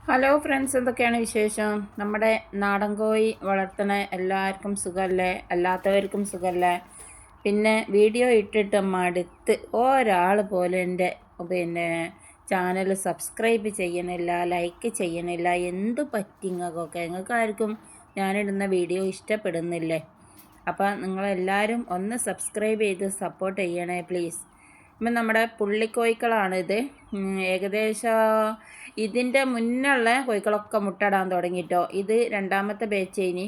Hello friends, എന്തൊക്കെയാണ് വിശേഷം? നമ്മുടെ നാടൻ കോഴി വളർത്തണ എല്ലാവർക്കും സുഖമല്ലേ? അല്ലാത്തവർക്കും സുഖമല്ലേ? പിന്നെ വീഡിയോ ഇട്ടിട്ട് മടുത്ത് ഒരാൾ പോലും എൻ്റെ ചാനൽ സബ്സ്ക്രൈബ് ചെയ്യണില്ല, ലൈക്ക് ചെയ്യണില്ല. എന്തു പറ്റി നിങ്ങൾക്കൊക്കെ? നിങ്ങൾക്കാർക്കും ഞാനിടുന്ന വീഡിയോ ഇഷ്ടപ്പെടുന്നില്ലേ? അപ്പോൾ നിങ്ങളെല്ലാവരും ഒന്ന് സബ്സ്ക്രൈബ് ചെയ്ത് സപ്പോർട്ട് ചെയ്യണേ പ്ലീസ്. ഇപ്പം നമ്മുടെ പുള്ളിക്കോഴിക്കളാണിത്. ഏകദേശം ഇതിൻ്റെ മുന്നുള്ള കോഴിക്കളൊക്കെ മുട്ടടാൻ തുടങ്ങിയിട്ടോ. ഇത് രണ്ടാമത്തെ ബാച്ചേനി.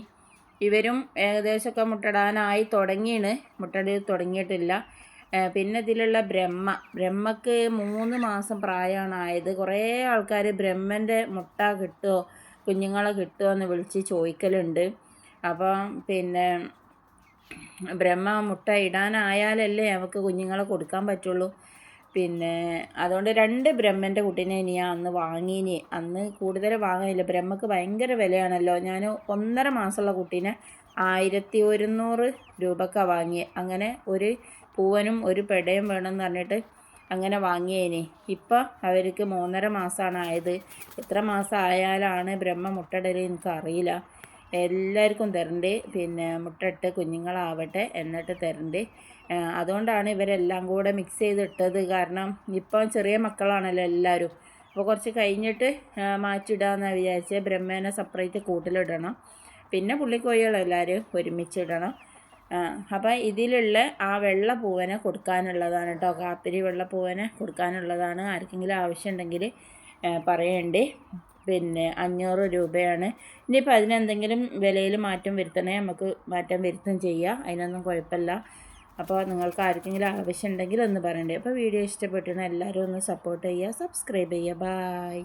ഇവരും ഏകദേശമൊക്കെ മുട്ടടാനായി തുടങ്ങിയാണ്, മുട്ടടി തുടങ്ങിയിട്ടില്ല. പിന്നെ ഇതിലുള്ള ബ്രഹ്മക്ക് 3 മാസം പ്രായമാണ് ആയത്. കുറേ ആൾക്കാർ ബ്രഹ്മൻ്റെ മുട്ട കിട്ടുമോ, കുഞ്ഞുങ്ങളെ കിട്ടുമോ എന്ന് വിളിച്ച് ചോദിക്കലുണ്ട്. അപ്പം ബ്രഹ്മ മുട്ട ഇടാനായാലല്ലേ നമുക്ക് കുഞ്ഞുങ്ങളെ കൊടുക്കാൻ പറ്റുള്ളൂ. അതുകൊണ്ട് 2 ബ്രഹ്മൻ്റെ കുട്ടീനെ ഞാൻ അന്ന് വാങ്ങീനി. അന്ന് കൂടുതൽ വാങ്ങാനില്ല, ബ്രഹ്മക്ക് ഭയങ്കര വിലയാണല്ലോ. ഞാൻ 1.5 മാസമുള്ള കുട്ടീനെ 1100 രൂപക്കാണ് വാങ്ങിയത്. അങ്ങനെ ഒരു പൂവനും ഒരു പെടയും വേണമെന്ന് പറഞ്ഞിട്ട് അങ്ങനെ വാങ്ങിയേനി. ഇപ്പം അവർക്ക് 3.5 മാസമാണ് ആയത്. എത്ര മാസം ആയാലാണ് ബ്രഹ്മ മുട്ടയിടൽ എനിക്കറിയില്ല. എല്ലാവർക്കും തരണ്ട്, മുട്ടയിട്ട് കുഞ്ഞുങ്ങളാവട്ടെ എന്നിട്ട് തരണ്ട്. അതുകൊണ്ടാണ് ഇവരെല്ലാം കൂടെ മിക്സ് ചെയ്തിട്ടത്. കാരണം ഇപ്പം ചെറിയ മക്കളാണല്ലോ എല്ലാവരും. അപ്പോൾ കുറച്ച് കഴിഞ്ഞിട്ട് മാറ്റിയിടാമെന്നാണ് വിചാരിച്ചത്. ബ്രഹ്മേനെ സെപ്പറേറ്റ് കൂട്ടിലിടണം, പിന്നെ പുള്ളിക്കോഴികളെല്ലാവരും ഒരുമിച്ചിടണം. അപ്പോൾ ഇതിലുള്ള ആ വെള്ള പൂവനെ കൊടുക്കാനുള്ളതാണ് കേട്ടോ. കാപ്പിരി വെള്ള പൂവനെ കൊടുക്കാനുള്ളതാണ്. ആർക്കെങ്കിലും ആവശ്യമുണ്ടെങ്കിൽ പറയണ്ടേ. 500 രൂപയാണ്. ഇനിയിപ്പോൾ അതിനെന്തെങ്കിലും വിലയിൽ മാറ്റം വരുത്തണേ നമുക്ക് മാറ്റം വരുത്തും ചെയ്യാം, അതിനൊന്നും കുഴപ്പമില്ല. അപ്പോൾ നിങ്ങൾക്ക് ആർക്കെങ്കിലും ആവശ്യമുണ്ടെങ്കിൽ ഒന്ന് പറയണ്ടേ. അപ്പോൾ വീഡിയോ ഇഷ്ടപ്പെട്ടിരുന്ന എല്ലാവരും ഒന്ന് സപ്പോർട്ട് ചെയ്യുക, സബ്സ്ക്രൈബ് ചെയ്യുക. ബായ്.